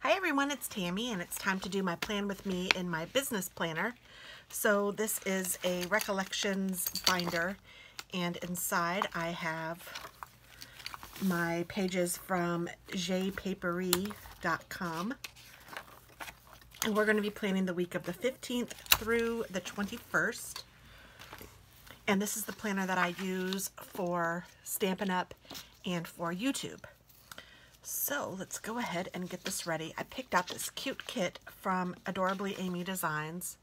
Hi everyone, it's Tammy and it's time to do my plan with me in my business planner. So this is a recollections binder and inside I have my pages from jpapery.com and we're going to be planning the week of the 15th through the 21st. And this is the planner that I use for Stampin' Up! And for YouTube. So let's go ahead and get this ready. I picked out this cute kit from Adorably Amy Designs.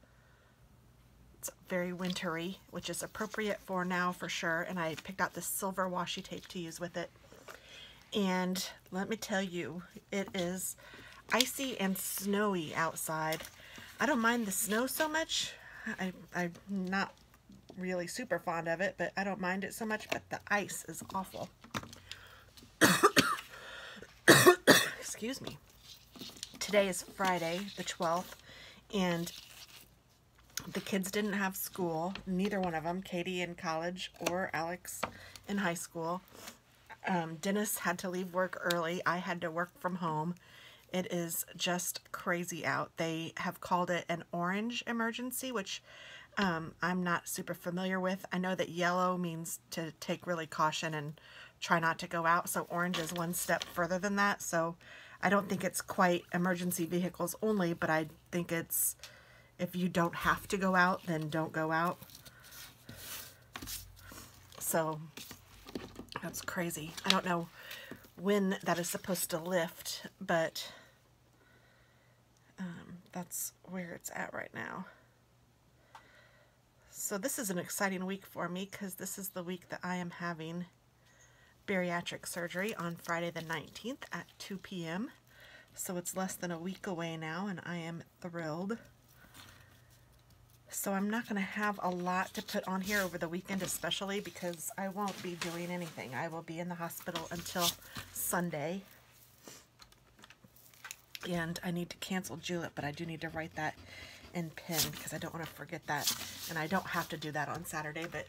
It's very wintry, which is appropriate for now for sure. And I picked out this silver washi tape to use with it. And let me tell you, it is icy and snowy outside. I don't mind the snow so much. I'm not really super fond of it, but I don't mind it so much, but the ice is awful. Excuse me. Today is Friday, the 12th, and the kids didn't have school. Neither one of them, Katie in college or Alex in high school. Dennis had to leave work early. I had to work from home. It is just crazy out. They have called it an orange emergency, which I'm not super familiar with. I know that yellow means to take really caution and try not to go out, so orange is one step further than that. So I don't think it's quite emergency vehicles only, but I think it's if you don't have to go out, then don't go out. So that's crazy. I don't know when that is supposed to lift, but that's where it's at right now. So this is an exciting week for me because this is the week that I am having bariatric surgery on Friday the 19th at 2 p.m. So it's less than a week away now and I am thrilled. So I'm not going to have a lot to put on here over the weekend, especially because I won't be doing anything. I will be in the hospital until Sunday. And I need to cancel Julep, but I do need to write that in pen because I don't want to forget that. And I don't have to do that on Saturday, but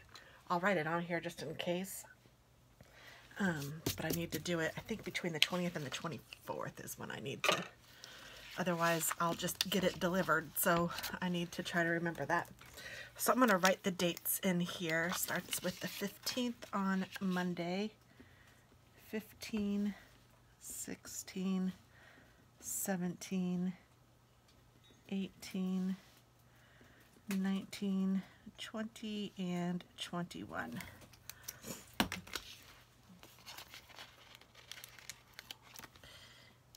I'll write it on here just in case. But I need to do it, I think between the 20th and the 24th is when I need to. Otherwise, I'll just get it delivered. So I need to try to remember that. So I'm going to write the dates in here. Starts with the 15th on Monday. 15, 16, 17, 18, 19, 20, and 21.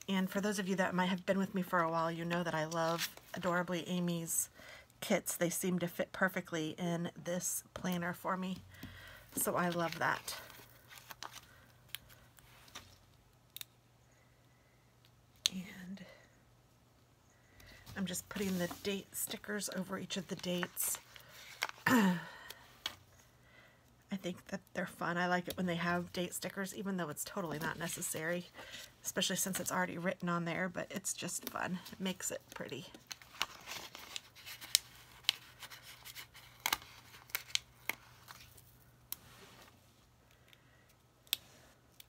And for those of you that might have been with me for a while, you know that I love Adorably Amy's kits. They seem to fit perfectly in this planner for me. So I love that. And I'm just putting the date stickers over each of the dates. I think that they're fun. I like it when they have date stickers, even though it's totally not necessary, especially since it's already written on there, but it's just fun. It makes it pretty.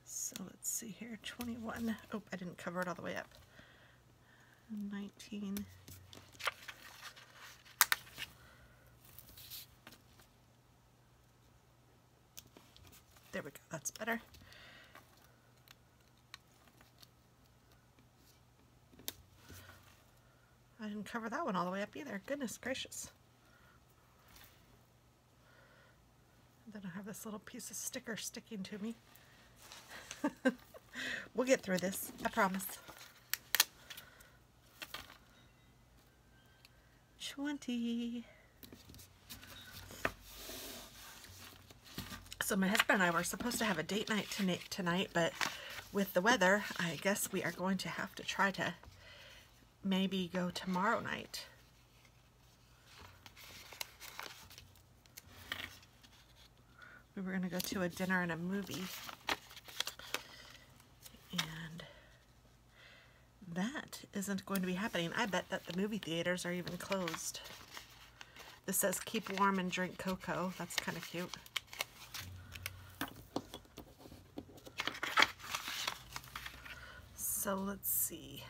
So let's see here, 21. Oh, I didn't cover it all the way up. 19. There we go, that's better. I didn't cover that one all the way up either. Goodness gracious. Then I have this little piece of sticker sticking to me. We'll get through this, I promise. 20. So my husband and I were supposed to have a date night tonight, but with the weather, I guess we are going to have to try to maybe go tomorrow night. We were going to go to a dinner and a movie. And that isn't going to be happening. I bet that the movie theaters are even closed. This says keep warm and drink cocoa. That's kind of cute. So let's see.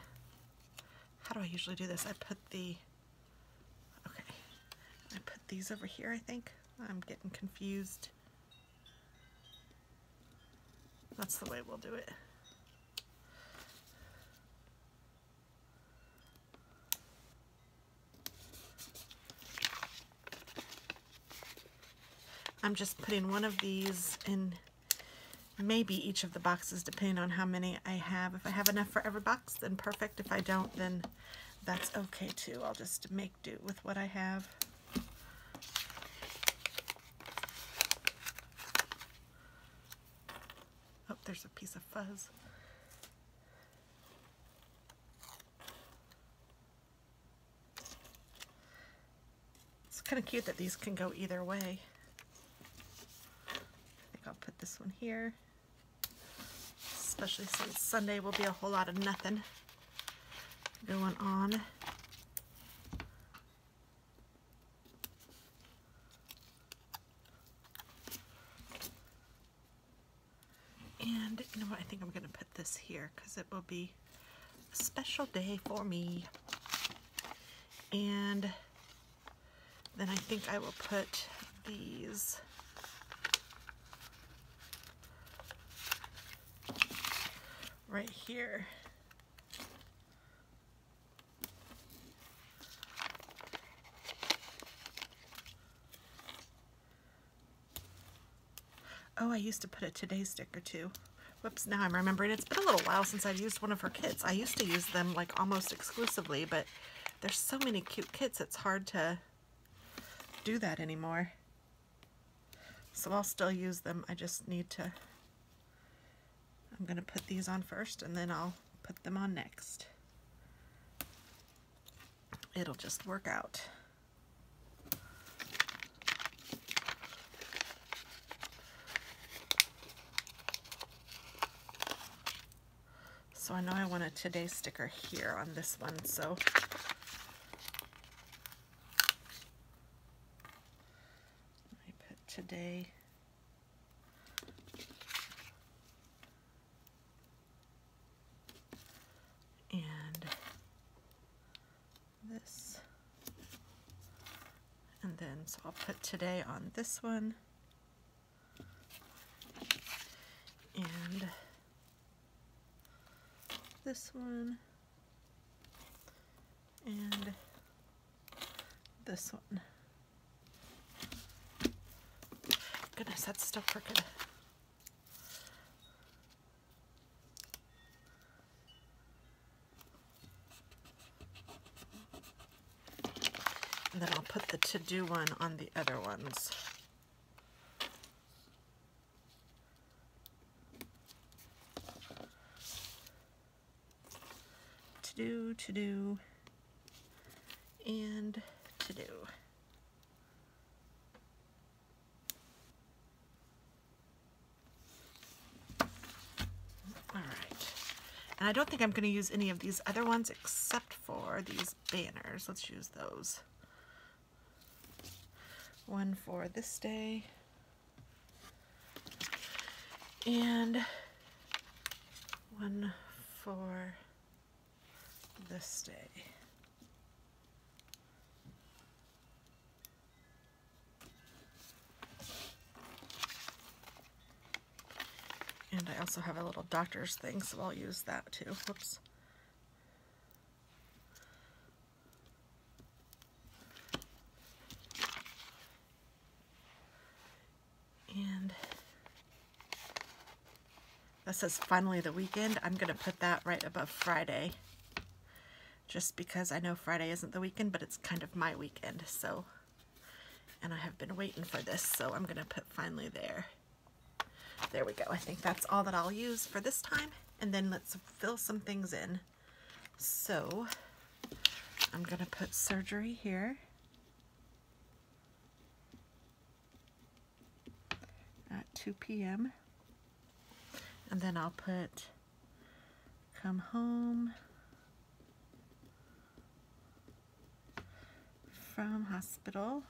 how do I usually do this? I put these over here, I think. I'm getting confused. That's the way we'll do it. I'm just putting one of these in maybe each of the boxes, depending on how many I have. If I have enough for every box, then perfect. If I don't, then that's okay too. I'll just make do with what I have. Oh, there's a piece of fuzz. It's kind of cute that these can go either way. I think I'll put this one here, especially since Sunday will be a whole lot of nothing going on. And you know what, I think I'm going to put this here because it will be a special day for me. And then I think I will put these right here. Oh, I used to put a Today sticker too. Whoops, now I'm remembering. It's been a little while since I've used one of her kits. I used to use them like almost exclusively, but there's so many cute kits, it's hard to do that anymore. So I'll still use them. I just need to, I'm going to put these on first and then I'll put them on next. It'll just work out. So I know I want a Today sticker here on this one, so I put Today. And this. And then, so I'll put Today on this one. And this one, and this one. Goodness, that's still crooked. And then I'll put the to-do one on the other ones. To do, and to do. All right. And I don't think I'm going to use any of these other ones except for these banners. Let's use those. One for this day. And one for this day. And I also have a little doctor's thing, so I'll use that too. Whoops. And that says finally the weekend. I'm going to put that right above Friday, just because I know Friday isn't the weekend, but it's kind of my weekend, so, and I have been waiting for this, so I'm going to put finally there. There we go. I think that's all that I'll use for this time, and then let's fill some things in. So, I'm going to put surgery here. At 2 p.m. And then I'll put come home from hospital.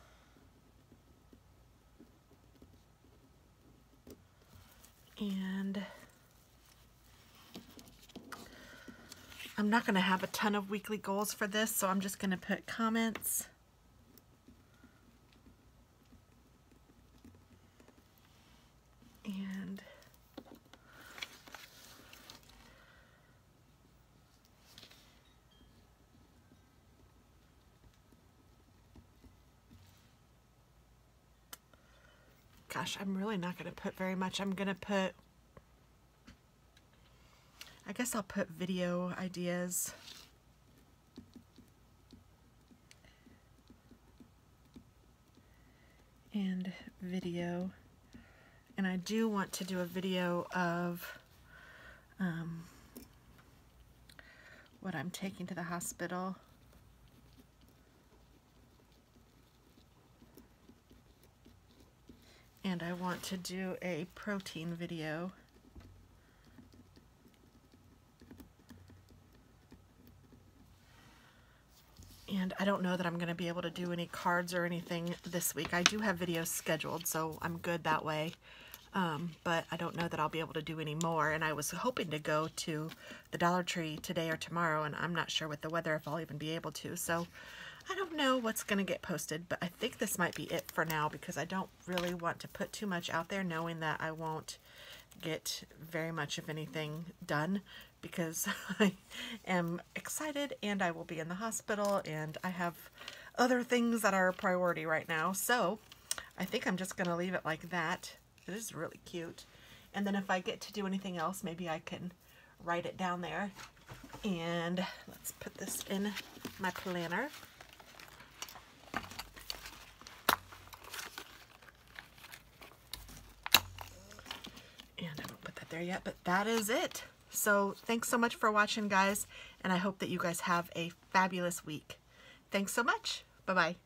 And I'm not going to have a ton of weekly goals for this, so I'm just going to put comments. And gosh, I'm really not going to put very much. I'm going to put, I guess I'll put video ideas. And video. And I do want to do a video of what I'm taking to the hospital. And I want to do a protein video. And I don't know that I'm going to be able to do any cards or anything this week. I do have videos scheduled, so I'm good that way. But I don't know that I'll be able to do any more. And I was hoping to go to the Dollar Tree today or tomorrow, and I'm not sure with the weather if I'll even be able to. So I don't know what's going to get posted, but I think this might be it for now because I don't really want to put too much out there knowing that I won't get very much of anything done because I am excited and I will be in the hospital and I have other things that are a priority right now. So I think I'm just going to leave it like that. It is really cute. And then if I get to do anything else, maybe I can write it down there. And let's put this in my planner. And I won't put that there yet, but that is it. So thanks so much for watching, guys, and I hope that you guys have a fabulous week. Thanks so much. Bye-bye.